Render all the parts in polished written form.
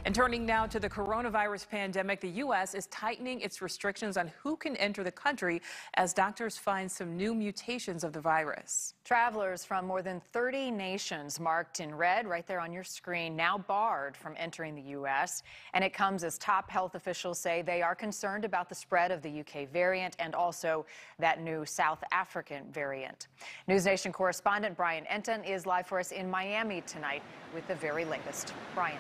And turning now to the coronavirus pandemic, the U.S. is tightening its restrictions on who can enter the country as doctors find some new mutations of the virus. Travelers from more than 30 nations marked in red right there on your screen now barred from entering the U.S. And it comes as top health officials say they are concerned about the spread of the U.K. variant and also that new South African variant. News Nation correspondent Brian Enton is live for us in Miami tonight with the very latest. Brian.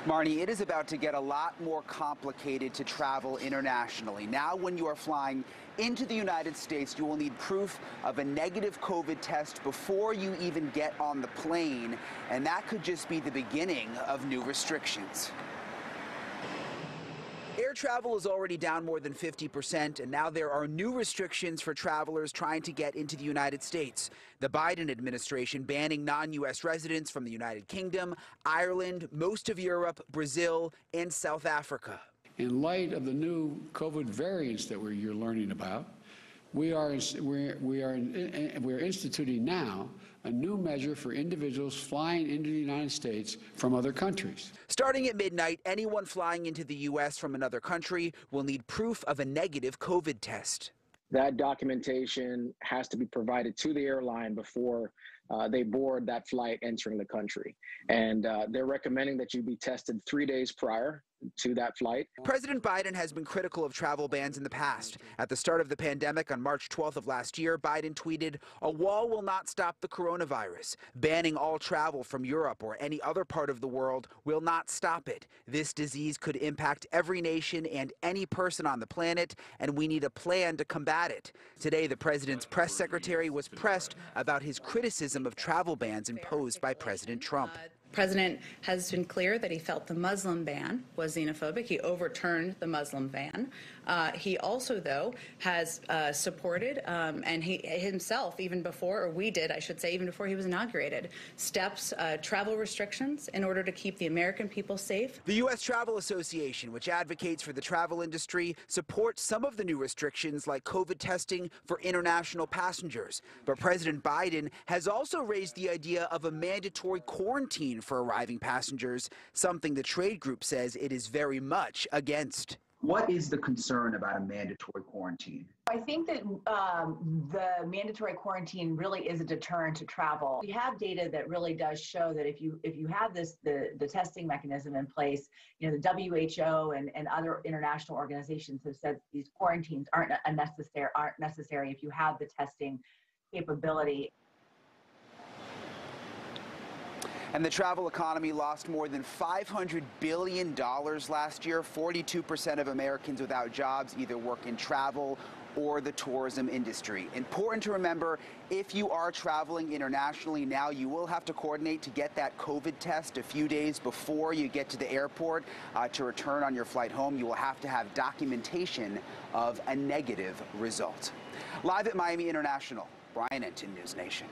Marnie, it is about to get a lot more complicated to travel internationally. Now, when you are flying into the United States, you will need proof of a negative COVID test before you even get on the plane, and that could just be the beginning of new restrictions. Air travel is already down more than 50%, and now there are new restrictions for travelers trying to get into the United States. The Biden administration banning non-U.S. residents from the United Kingdom, Ireland, most of Europe, Brazil, and South Africa. In light of the new COVID variants that you're learning about, we're instituting now a new measure for individuals flying into the United States from other countries. Starting at midnight, anyone flying into the U.S. from another country will need proof of a negative COVID test. That documentation has to be provided to the airline before they board that flight entering the country. And they're recommending that you be tested 3 days prior to that flight. President Biden has been critical of travel bans in the past. At the start of the pandemic on March 12th of last year, Biden tweeted, "A wall will not stop the coronavirus. Banning all travel from Europe or any other part of the world will not stop it. This disease could impact every nation and any person on the planet, and we need a plan to combat it." Today, the president's press secretary was pressed about his criticism of travel bans imposed by President Trump. The president has been clear that he felt the Muslim ban was xenophobic. He overturned the Muslim ban. He also, though, has supported, and he himself, even before, or we did, I should say, even before he was inaugurated, travel restrictions in order to keep the American people safe. The U.S. Travel Association, which advocates for the travel industry, supports some of the new restrictions like COVID testing for international passengers. But President Biden has also raised the idea of a mandatory quarantine for arriving passengers, something the trade group says it is very much against. What is the concern about a mandatory quarantine? I think that the mandatory quarantine really is a deterrent to travel. We have data that really does show that if you have the testing mechanism in place, you know, the WHO and other international organizations have said these quarantines aren't necessary if you have the testing capability. And the travel economy lost more than $500 billion last year. 42% of Americans without jobs either work in travel or the tourism industry. Important to remember, if you are traveling internationally now, you will have to coordinate to get that COVID test a few days before you get to the airport. To return on your flight home, you will have to have documentation of a negative result. Live at Miami International, Brian Enton, News Nation.